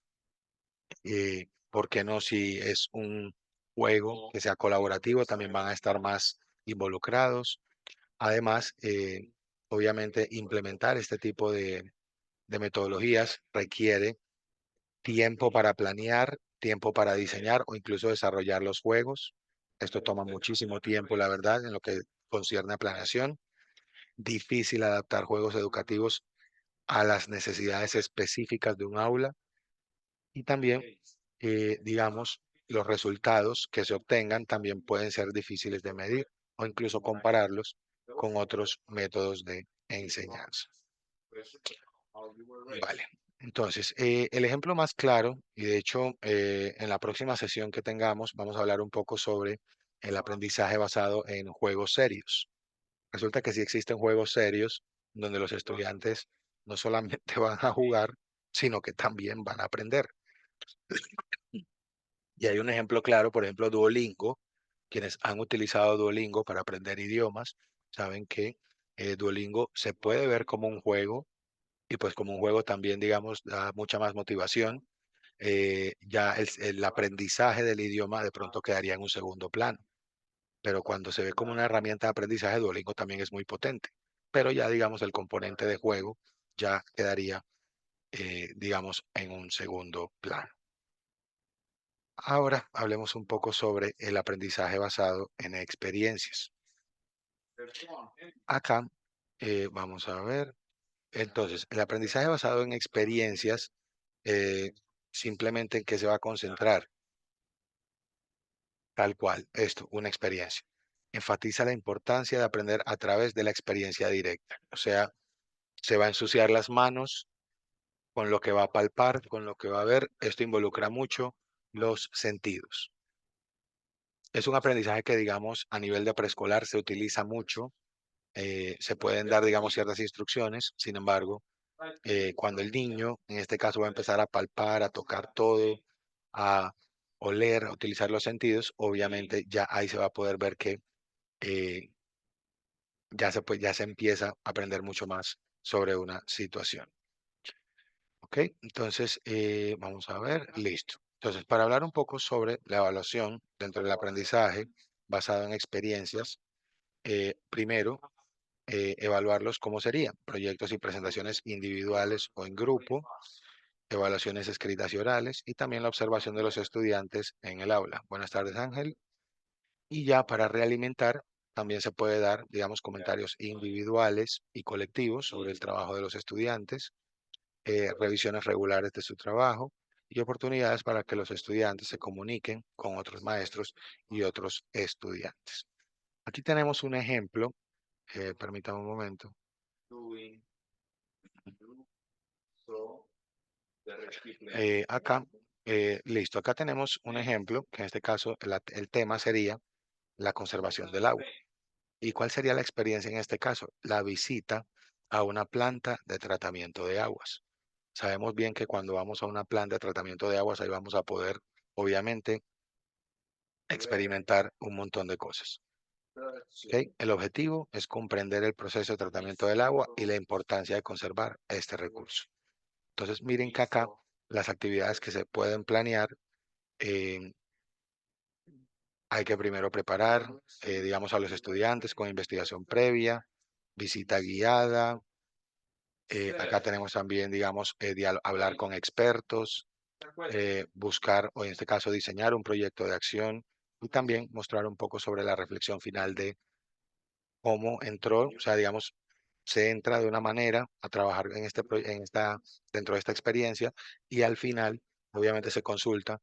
S1: ¿por qué no? Si es un juego que sea colaborativo, también van a estar más involucrados. Además, obviamente implementar este tipo de metodologías requiere tiempo para planear, tiempo para diseñar o incluso desarrollar los juegos. Esto toma muchísimo tiempo, la verdad, en lo que concierne a planeación. Difícil adaptar juegos educativos a las necesidades específicas de un aula y también, digamos, los resultados que se obtengan también pueden ser difíciles de medir o incluso compararlos con otros métodos de enseñanza. Vale. Entonces, el ejemplo más claro, y de hecho en la próxima sesión que tengamos vamos a hablar un poco sobre el aprendizaje basado en juegos serios. Resulta que sí existen juegos serios donde los estudiantes no solamente van a jugar, sino que también van a aprender. Y hay un ejemplo claro, por ejemplo, Duolingo. Quienes han utilizado Duolingo para aprender idiomas saben que Duolingo se puede ver como un juego y pues como un juego también, digamos, da mucha más motivación. Ya el aprendizaje del idioma de pronto quedaría en un segundo plano, pero cuando se ve como una herramienta de aprendizaje, Duolingo también es muy potente. Pero ya, digamos, el componente de juego ya quedaría, digamos, en un segundo plano. Ahora hablemos un poco sobre el aprendizaje basado en experiencias. Acá vamos a ver. Entonces, el aprendizaje basado en experiencias, simplemente en qué se va a concentrar, tal cual, esto, una experiencia. Enfatiza la importancia de aprender a través de la experiencia directa. O sea, se va a ensuciar las manos con lo que va a palpar, con lo que va a ver. Esto involucra mucho los sentidos. Es un aprendizaje que, digamos, a nivel de preescolar se utiliza mucho. Se pueden dar, digamos, ciertas instrucciones. Sin embargo, cuando el niño, en este caso, va a empezar a palpar, a tocar todo, a oler, a utilizar los sentidos, obviamente ya ahí se va a poder ver que eh, ya se empieza a aprender mucho más sobre una situación. ¿Ok? Entonces, vamos a ver, listo. Entonces, para hablar un poco sobre la evaluación dentro del aprendizaje basado en experiencias, primero, evaluarlos cómo serían, proyectos y presentaciones individuales o en grupo, evaluaciones escritas y orales, y también la observación de los estudiantes en el aula. Buenas tardes, Ángel. Y ya para realimentar, también se puede dar, digamos, comentarios individuales y colectivos sobre el trabajo de los estudiantes, revisiones regulares de su trabajo y oportunidades para que los estudiantes se comuniquen con otros maestros y otros estudiantes. Aquí tenemos un ejemplo, permítame un momento. Acá, listo, acá tenemos un ejemplo, que en este caso el tema sería la conservación del agua. ¿Y cuál sería la experiencia en este caso? La visita a una planta de tratamiento de aguas. Sabemos bien que cuando vamos a una planta de tratamiento de aguas, ahí vamos a poder, obviamente, experimentar un montón de cosas. ¿Ok? El objetivo es comprender el proceso de tratamiento del agua y la importancia de conservar este recurso. Entonces, miren que acá las actividades que se pueden planear, eh, hay que primero preparar, digamos, a los estudiantes con investigación previa, visita guiada. Acá tenemos también, digamos, hablar con expertos, buscar, o en este caso, diseñar un proyecto de acción y también mostrar un poco sobre la reflexión final de cómo entró, o sea, digamos, se entra de una manera a trabajar en dentro de esta experiencia y al final, obviamente, se consulta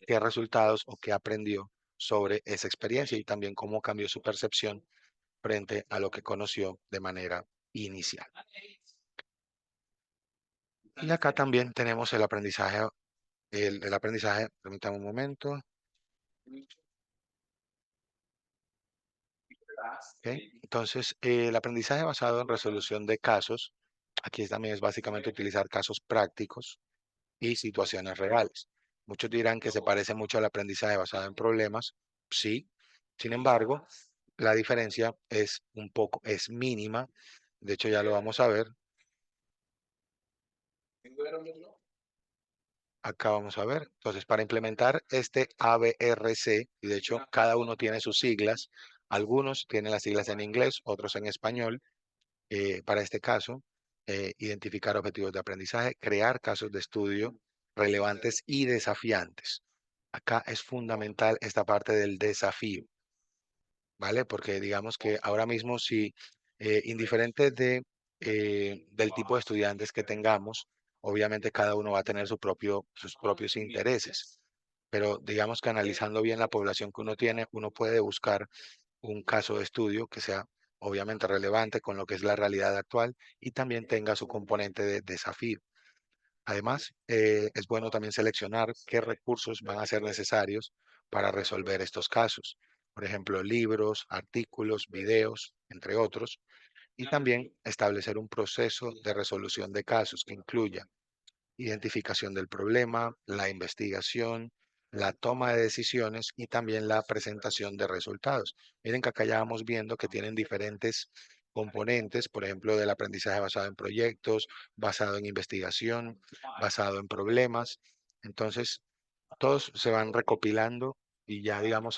S1: qué resultados o qué aprendió sobre esa experiencia y también cómo cambió su percepción frente a lo que conoció de manera inicial. Y acá también tenemos el aprendizaje, permítame un momento. ¿Ok? Entonces, el aprendizaje basado en resolución de casos, aquí también es básicamente utilizar casos prácticos y situaciones reales. Muchos dirán que se parece mucho al aprendizaje basado en problemas. Sí, sin embargo, la diferencia es mínima. De hecho, ya lo vamos a ver. Acá vamos a ver. Entonces, para implementar este ABRC, y de hecho cada uno tiene sus siglas, algunos tienen las siglas en inglés, otros en español. Para este caso, identificar objetivos de aprendizaje, crear casos de estudio relevantes y desafiantes. Acá es fundamental esta parte del desafío, ¿vale? Porque digamos que ahora mismo si indiferente del tipo de estudiantes que tengamos, obviamente cada uno va a tener sus propios intereses. Pero digamos que analizando bien la población que uno tiene, uno puede buscar un caso de estudio que sea obviamente relevante con lo que es la realidad actual y también tenga su componente de desafío. Además, es bueno también seleccionar qué recursos van a ser necesarios para resolver estos casos. Por ejemplo, libros, artículos, videos, entre otros. Y también establecer un proceso de resolución de casos que incluya identificación del problema, la investigación, la toma de decisiones y también la presentación de resultados. Miren que acá ya vamos viendo que tienen diferentes componentes, por ejemplo, del aprendizaje basado en proyectos, basado en investigación, basado en problemas. Entonces, todos se van recopilando y ya, digamos,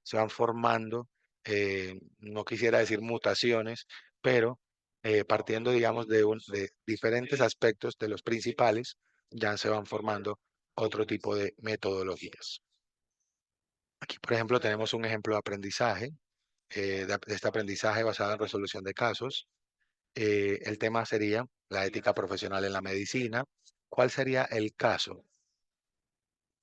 S1: se van formando, no quisiera decir mutaciones, pero partiendo, digamos, de diferentes aspectos de los principales, ya se van formando otro tipo de metodologías. Aquí, por ejemplo, tenemos un ejemplo de aprendizaje, de este aprendizaje basado en resolución de casos. El tema sería la ética profesional en la medicina. ¿Cuál sería el caso?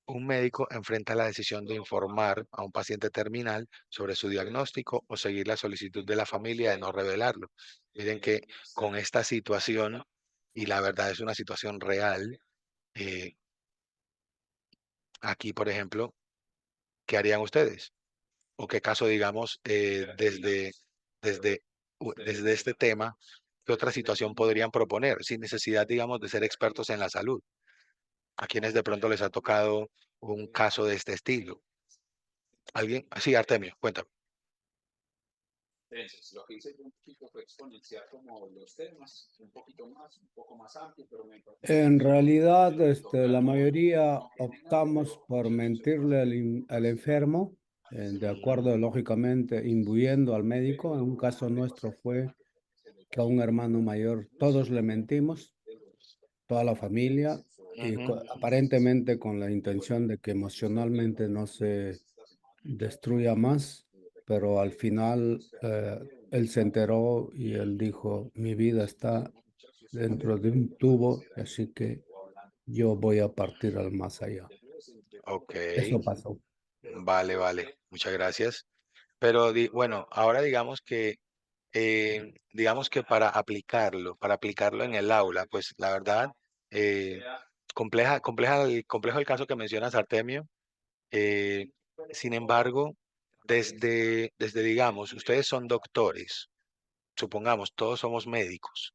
S1: Un médico enfrenta la decisión de informar a un paciente terminal sobre su diagnóstico o seguir la solicitud de la familia de no revelarlo. Miren que con esta situación, y la verdad es una situación real, eh, aquí, por ejemplo, ¿qué harían ustedes? ¿O qué caso, digamos, desde este tema, qué otra situación podrían proponer sin necesidad, digamos, de ser expertos en la salud? ¿A quienes de pronto les ha tocado un caso de este estilo? ¿Alguien? Sí, Artemio, cuéntame.
S4: Lo que hice yo un poquito fue exponenciar como los temas, un poquito más, un poco más amplio, pero me
S2: En realidad, la
S4: tocando
S2: mayoría
S4: no que tengan,
S2: optamos
S4: pero
S2: por
S4: muchas veces
S2: mentirle al enfermo, de acuerdo, lógicamente, imbuyendo al médico. En un caso nuestro fue que a un hermano mayor todos le mentimos, toda la familia, y
S1: Ujú.
S2: aparentemente con la intención de que emocionalmente no se destruya más, pero al final él se enteró y él dijo, mi vida está dentro de un tubo, así que yo voy a partir al más allá.
S1: Ok,
S2: Eso pasó.
S1: vale, vale, muchas gracias. Pero bueno, ahora digamos que para aplicarlo en el aula, pues la verdad, eh, complejo el caso que mencionas, Artemio. eh, Sin embargo, digamos, ustedes son doctores, supongamos, todos somos médicos.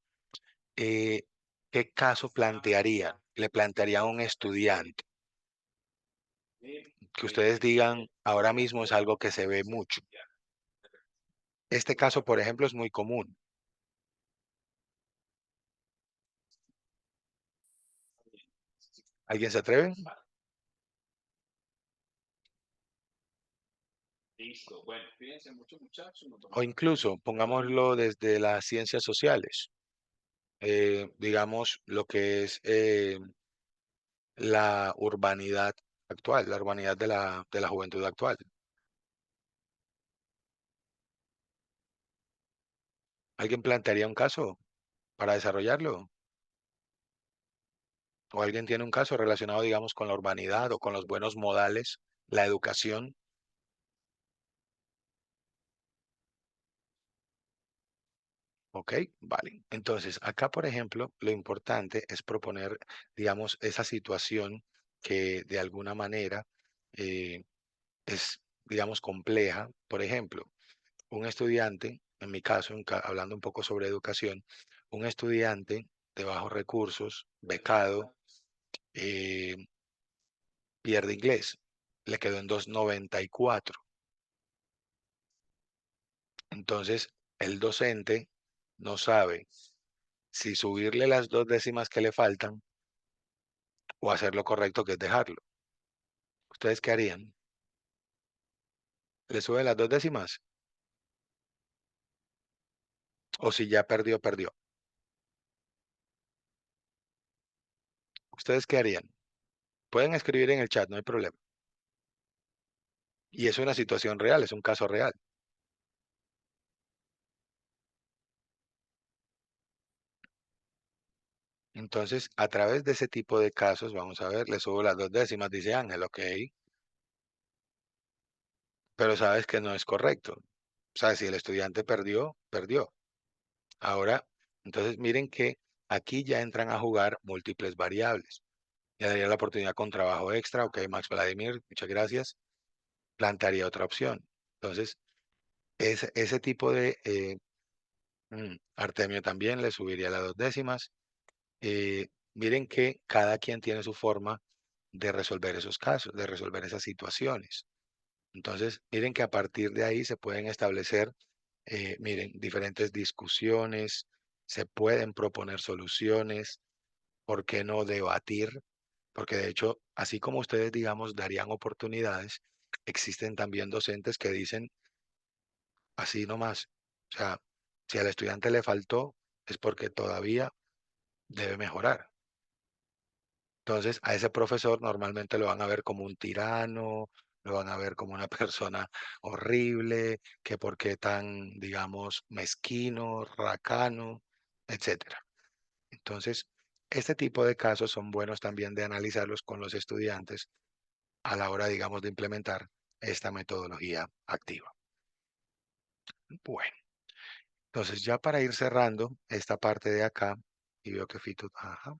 S1: eh, ¿Qué caso le plantearía a un estudiante? Que ustedes digan, ahora mismo es algo que se ve mucho. Este caso, por ejemplo, es muy común. ¿Alguien se atreve?
S4: listo. Bueno, fíjense mucho, muchachos.
S1: O incluso, pongámoslo desde las ciencias sociales, digamos lo que es la urbanidad actual, la urbanidad de la juventud actual. ¿Alguien plantearía un caso para desarrollarlo? ¿O alguien tiene un caso relacionado, digamos, con la urbanidad o con los buenos modales, la educación? Ok, vale. Entonces, acá, por ejemplo, lo importante es proponer, digamos, esa situación que de alguna manera eh, es, digamos, compleja. Por ejemplo, un estudiante, en mi caso, hablando un poco sobre educación, un estudiante de bajos recursos, becado, eh, pierde inglés, le quedó en 2,94. Entonces, el docente no sabe si subirle las 2 décimas que le faltan o hacer lo correcto, que es dejarlo. ¿Ustedes qué harían? ¿Le sube las 2 décimas? ¿O si ya perdió, perdió? ¿Ustedes qué harían? Pueden escribir en el chat, no hay problema. Y es una situación real, es un caso real. Entonces, a través de ese tipo de casos, vamos a ver, le subo las 2 décimas, dice Ángel, ok, pero sabes que no es correcto. O sea, si el estudiante perdió, perdió. Ahora, entonces miren que aquí ya entran a jugar múltiples variables. Le daría la oportunidad con trabajo extra, ok, Max Vladimir, muchas gracias. Plantearía otra opción. Entonces, ese tipo de Artemio también le subiría las 2 décimas. Miren que cada quien tiene su forma de resolver esos casos, de resolver esas situaciones. Entonces, miren que a partir de ahí se pueden establecer, miren, diferentes discusiones, se pueden proponer soluciones, ¿por qué no debatir? Porque de hecho, así como ustedes, digamos, darían oportunidades, existen también docentes que dicen así nomás. O sea, si al estudiante le faltó, es porque todavía debe mejorar. Entonces, a ese profesor normalmente lo van a ver como un tirano, lo van a ver como una persona horrible, que por qué tan, digamos, mezquino, racano, etcétera. Entonces, este tipo de casos son buenos también de analizarlos con los estudiantes a la hora, digamos, de implementar esta metodología activa. Bueno, entonces ya para ir cerrando esta parte de acá, y veo que Fito, ajá,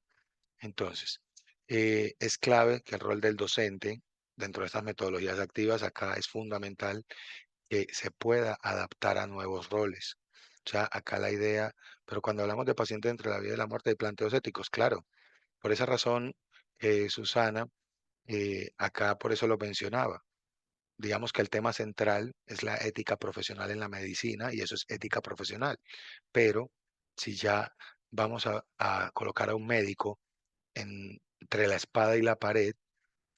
S1: entonces, es clave que el rol del docente dentro de estas metodologías activas acá es fundamental que se pueda adaptar a nuevos roles. O sea, acá la idea, pero cuando hablamos de pacientes entre la vida y la muerte hay planteos éticos, claro. Por esa razón, Susana, acá por eso lo mencionaba. Digamos que el tema central es la ética profesional en la medicina y eso es ética profesional. Pero si ya vamos a colocar a un médico entre la espada y la pared,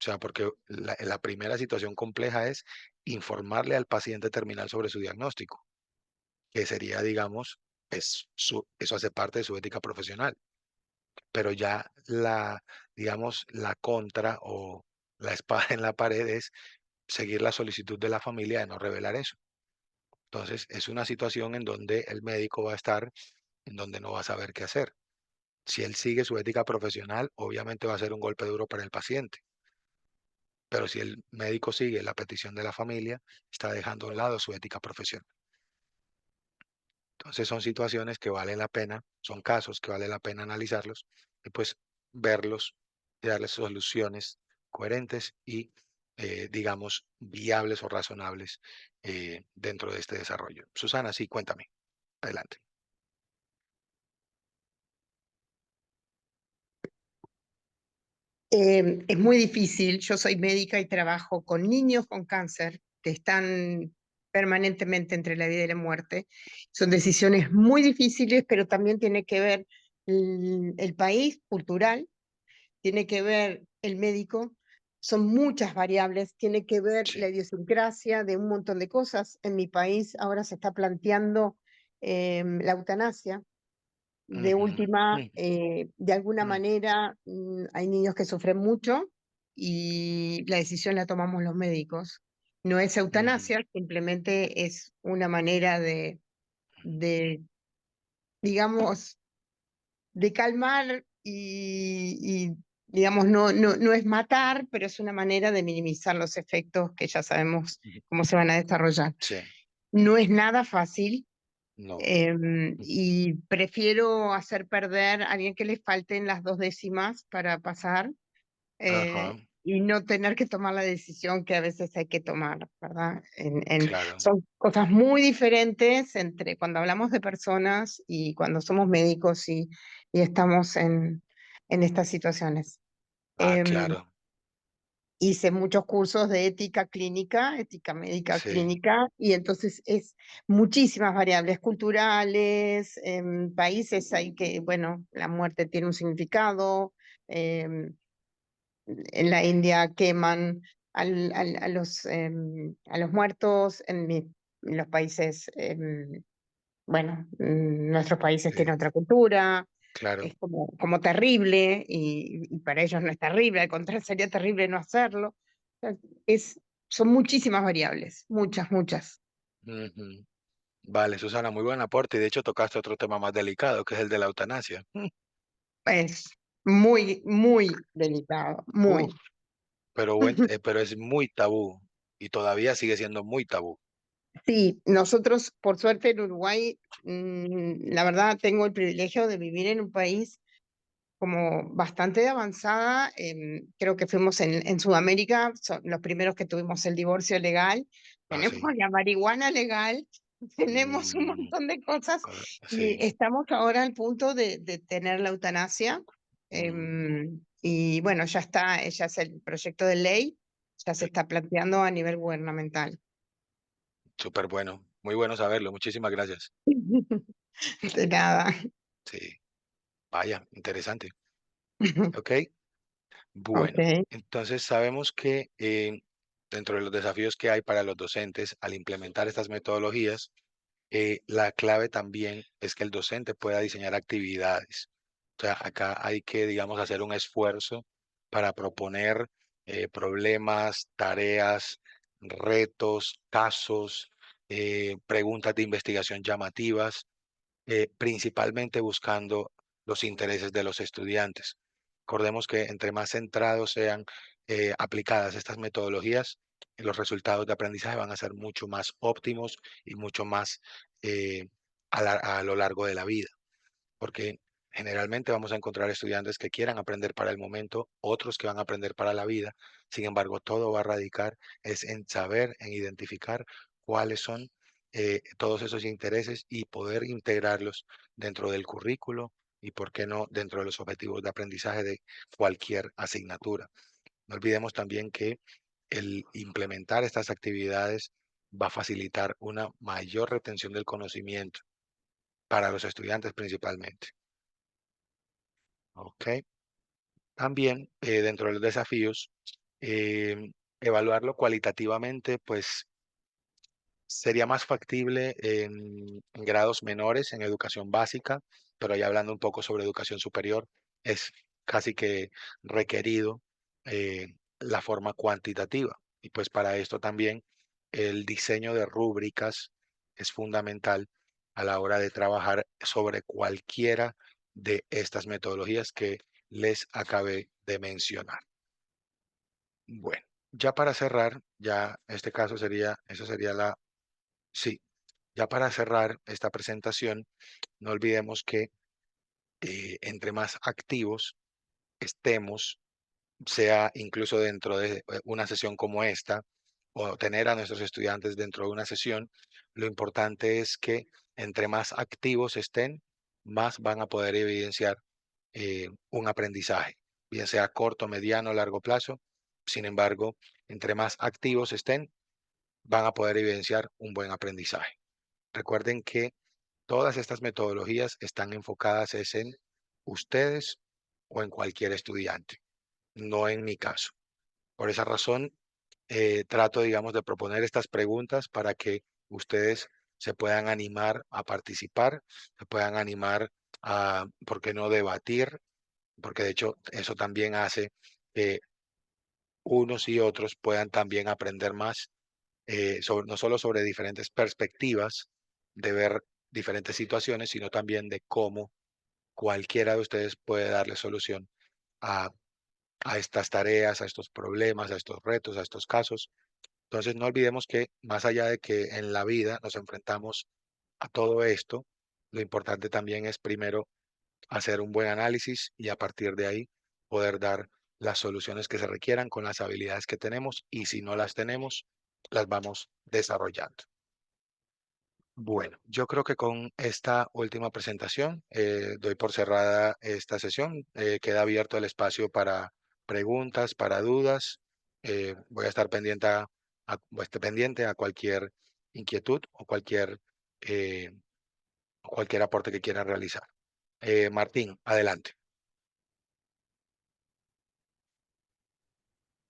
S1: o sea, porque la primera situación compleja es informarle al paciente terminal sobre su diagnóstico, que sería, digamos, eso hace parte de su ética profesional. Pero ya digamos, la contra o la espada en la pared es seguir la solicitud de la familia de no revelar eso. Entonces, es una situación en donde el médico va a estar, en donde no va a saber qué hacer. Si él sigue su ética profesional, obviamente va a ser un golpe duro para el paciente. Pero si el médico sigue la petición de la familia, está dejando a un lado su ética profesional. Entonces son situaciones que vale la pena, son casos que vale la pena analizarlos y pues verlos y darles soluciones coherentes y, digamos, viables o razonables dentro de este desarrollo. Susana, sí, cuéntame. Adelante.
S5: Es muy difícil. Yo soy médica y trabajo con niños con cáncer que están permanentemente entre la vida y la muerte. Son decisiones muy difíciles, pero también tiene que ver el país cultural, tiene que ver el médico. Son muchas variables, tiene que ver
S1: Sí.
S5: la idiosincrasia de un montón de cosas. En mi país ahora se está planteando la eutanasia. De
S1: Ujú,
S5: última,
S1: ujú,
S5: de alguna
S1: ujú,
S5: manera, hay niños que sufren mucho y la decisión la tomamos los médicos. No es
S1: ujú,
S5: eutanasia, simplemente es una manera de, digamos, de calmar digamos, no es matar, pero es una manera de minimizar los efectos que ya sabemos
S1: ujú.
S5: cómo se van a desarrollar.
S1: Sí,
S5: No es nada fácil.
S1: no. Ujú.
S5: Y prefiero hacer perder a alguien que le falten las 2 décimas para pasar,
S1: Ajá,
S5: y no tener que tomar la decisión que a veces hay que tomar, ¿verdad?
S1: claro.
S5: Son cosas muy diferentes entre cuando hablamos de personas y cuando somos médicos y estamos en estas situaciones.
S1: Ah,
S5: Em,
S1: claro.
S5: Hice muchos cursos de ética médica
S1: Sí.
S5: clínica, y entonces es muchísimas variables culturales, en países hay que, bueno, la muerte tiene un significado, em, en la India queman a los muertos, en los países, bueno, nuestros países
S1: Sí,
S5: tienen otra cultura,
S1: claro.
S5: es como terrible, y para ellos no es terrible, al contrario, sería terrible no hacerlo. O sea, son muchísimas variables, muchas, muchas.
S1: Ujú. Vale, Susana, muy buen aporte. Y de hecho tocaste otro tema más delicado, que es el de la eutanasia.
S5: Es muy, muy delicado,
S1: Uf,
S5: muy.
S1: pero es muy tabú y todavía sigue siendo muy tabú.
S5: Sí, nosotros, por suerte, en Uruguay, la verdad, tengo el privilegio de vivir en un país como bastante avanzada. Creo que fuimos en Sudamérica, son los primeros que tuvimos el divorcio legal,
S1: Ah,
S5: tenemos
S1: sí.
S5: la marihuana legal, tenemos un
S1: Mm,
S5: montón de cosas, y
S1: sí.
S5: estamos ahora al punto de tener la eutanasia.
S1: Mm,
S5: Y bueno, ya es el proyecto de ley, ya se
S1: sí,
S5: está planteando a nivel gubernamental.
S1: súper bueno. Muy bueno saberlo. Muchísimas gracias.
S5: De nada.
S1: Sí, vaya, interesante. Ok,
S5: Ok.
S1: bueno, entonces sabemos que dentro de los desafíos que hay para los docentes al implementar estas metodologías, la clave también es que el docente pueda diseñar actividades. O sea, acá hay que, digamos, hacer un esfuerzo para proponer problemas, tareas, retos, casos, preguntas de investigación llamativas, principalmente buscando los intereses de los estudiantes. Recordemos que entre más centrados sean aplicadas estas metodologías, los resultados de aprendizaje van a ser mucho más óptimos y mucho más eh, a lo largo de la vida, porque generalmente vamos a encontrar estudiantes que quieran aprender para el momento, otros que van a aprender para la vida. Sin embargo, todo va a radicar es en saber, en identificar cuáles son todos esos intereses y poder integrarlos dentro del currículo y, por qué no, dentro de los objetivos de aprendizaje de cualquier asignatura. No olvidemos también que el implementar estas actividades va a facilitar una mayor retención del conocimiento para los estudiantes principalmente. ¿Ok? También dentro de los desafíos, evaluarlo cualitativamente, pues sería más factible en grados menores, en educación básica, pero ya hablando un poco sobre educación superior, es casi que requerido la forma cuantitativa. Y pues para esto también el diseño de rúbricas es fundamental a la hora de trabajar sobre cualquiera de estas metodologías que les acabé de mencionar. Bueno, ya para cerrar, ya este caso sería, eso sería la, sí, ya para cerrar esta presentación, no olvidemos que entre más activos estemos, sea incluso dentro de una sesión como esta, o tener a nuestros estudiantes dentro de una sesión, lo importante es que entre más activos estén, más van a poder evidenciar un aprendizaje, bien sea corto, mediano o largo plazo. Sin embargo, entre más activos estén, van a poder evidenciar un buen aprendizaje. Recuerden que todas estas metodologías están enfocadas en ustedes o en cualquier estudiante, no en mi caso. Por esa razón, trato, digamos, de proponer estas preguntas para que ustedes se puedan animar a participar, se puedan animar a, ¿por qué no debatir? Porque de hecho eso también hace que unos y otros puedan también aprender más, no solo sobre diferentes perspectivas de ver diferentes situaciones, sino también de cómo cualquiera de ustedes puede darle solución a, a estas tareas, a estos problemas, a estos retos, a estos casos. Entonces no olvidemos que más allá de que en la vida nos enfrentamos a todo esto, lo importante también es primero hacer un buen análisis y a partir de ahí poder dar las soluciones que se requieran con las habilidades que tenemos y si no las tenemos, las vamos desarrollando. Bueno, yo creo que con esta última presentación doy por cerrada esta sesión. Queda abierto el espacio para preguntas, para dudas. Voy a estar voy a estar pendiente a cualquier inquietud o eh, cualquier aporte que quieran realizar. Martín, adelante.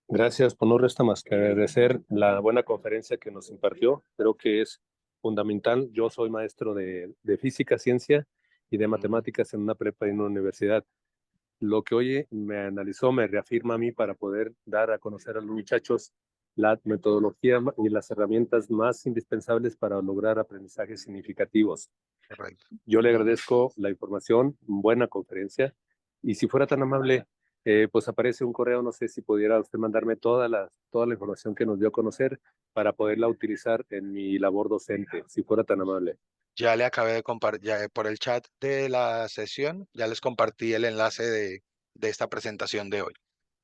S3: Gracias, pues no resta más que agradecer la buena conferencia que nos impartió. Creo que es fundamental. Yo soy maestro de física, ciencia y de matemáticas en una prepa y en una universidad. Lo que hoy me analizó me reafirma a mí para poder dar a conocer a los muchachos la metodología y las herramientas más indispensables para lograr aprendizajes significativos.
S1: Correcto.
S3: Yo le agradezco la información, buena conferencia, y si fuera tan amable, pues aparece un correo, no sé si pudiera usted mandarme toda la información que nos dio a conocer para poderla utilizar en mi labor docente, si fuera tan amable.
S1: Ya le acabé de compartir, por el chat de la sesión, ya les compartí el enlace de esta presentación de hoy.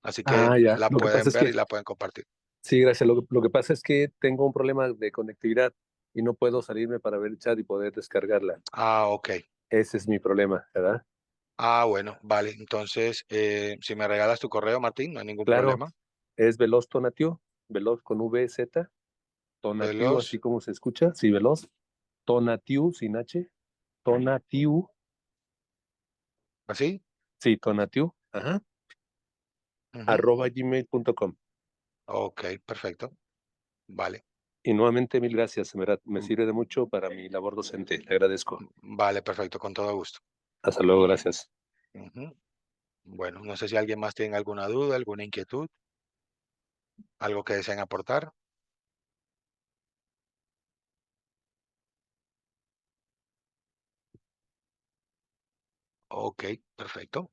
S1: Así que
S3: Ya.
S1: la
S3: Lo que pasa
S1: pueden
S3: es
S1: ver y
S3: que,
S1: la pueden compartir.
S3: sí, gracias. Lo que pasa es que tengo un problema de conectividad y no puedo salirme para ver el chat y poder descargarla.
S1: Ah, ok.
S3: Ese es mi problema, ¿verdad?
S1: Ah, bueno, vale. Entonces, si me regalas tu correo, Martín, no hay ningún
S3: Claro,
S1: problema.
S3: es Veloz Tonatiu, Veloz con VZ, Tonatiu, así
S1: Veloz,
S3: como se escucha, sí, Veloz. Tonatiu sin H, Tonatiu,
S1: ¿así?
S3: sí, Tonatiu,
S1: Ujú.
S3: @gmail.com.
S1: Ok, perfecto. Vale.
S3: Y nuevamente mil gracias, en verdad, me
S1: Mm,
S3: sirve de mucho para mi labor docente, te agradezco.
S1: Vale, perfecto, con todo gusto.
S3: Hasta luego, gracias.
S1: Ujú. Bueno, no sé si alguien más tiene alguna duda, alguna inquietud, algo que deseen aportar. Ok, perfecto.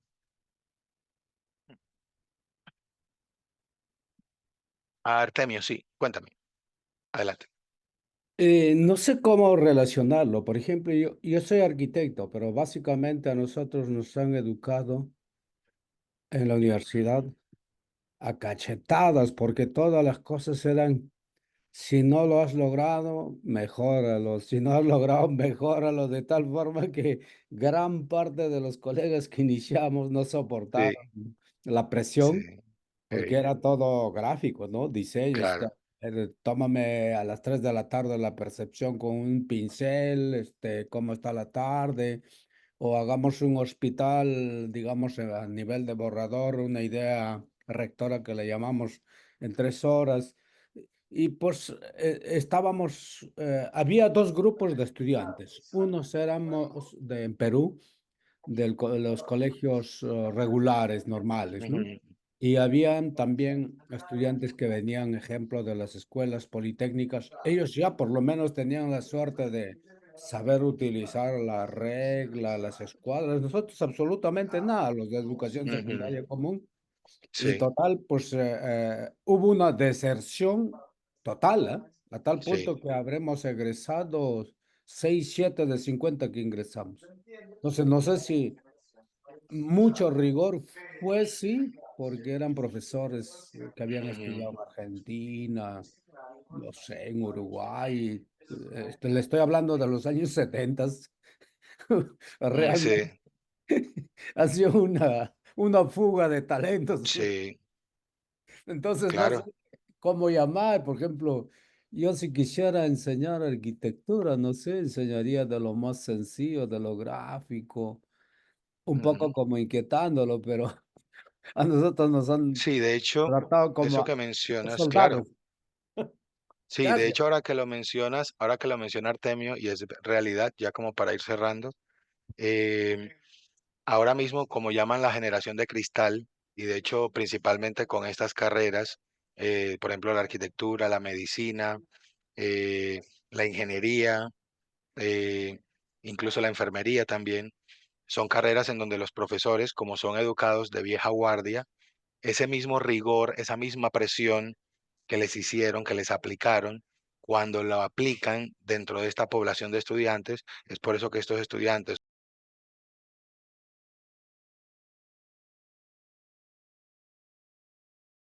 S1: Artemio, sí, cuéntame. Adelante.
S2: No sé cómo relacionarlo. Por ejemplo, yo soy arquitecto, pero básicamente a nosotros nos han educado en la universidad a cachetadas, porque todas las cosas eran, si no lo has logrado, mejóralo. Si no has logrado, mejóralo, de tal forma que gran parte de los colegas que iniciamos no
S1: Sí,
S2: soportaron la
S1: sí,
S2: presión, porque
S1: hey,
S2: era todo gráfico, ¿no? Diseño,
S1: claro.
S2: tómame a las 3 de la tarde la percepción con un pincel, cómo está la tarde, o hagamos un hospital, digamos, a nivel de borrador, una idea rectora que le llamamos en 3 horas. Y pues había dos grupos de estudiantes. Unos éramos en Perú, los colegios regulares, normales, ¿no?
S1: Ujú,
S2: Y habían también estudiantes que venían, ejemplo, de las escuelas politécnicas. Ellos ya por lo menos tenían la suerte de saber utilizar la regla, las escuadras. Nosotros absolutamente nada, los de educación
S1: ujú,
S2: secundaria común. Y
S1: sí,
S2: total, pues hubo una deserción total, ¿eh? A tal
S1: sí.
S2: punto que habremos egresado 6, 7 de 50 que ingresamos. Entonces, no sé si mucho rigor fue sí, porque eran profesores que habían estudiado
S1: Ujú,
S2: en Argentina, no sé, en Uruguay. Le estoy hablando de los años 70.
S1: sí,
S2: Realmente ha sido una fuga de talentos.
S1: sí,
S2: Entonces, no sé
S1: claro.
S2: cómo llamar. Por ejemplo, yo si quisiera enseñar arquitectura, no sé, enseñaría de lo más sencillo, de lo gráfico, un
S1: Ujú.
S2: poco como inquietándolo, pero a nosotros nos han
S1: Sí, de hecho,
S2: tratado como
S1: eso que
S2: a
S1: mencionas, claro.
S2: soldados.
S1: Sí, de
S2: Gracias.
S1: hecho, ahora que lo menciona Artemio, y es realidad, ya como para ir cerrando, em, ahora mismo, como llaman la generación de cristal, y de hecho, principalmente con estas carreras, por ejemplo, la arquitectura, la medicina, eh, la ingeniería, eh, incluso la enfermería también, son carreras en donde los profesores, como son educados de vieja guardia, ese mismo rigor, esa misma presión que les hicieron, que les aplicaron, cuando lo aplican dentro de esta población de estudiantes, es por eso que estos estudiantes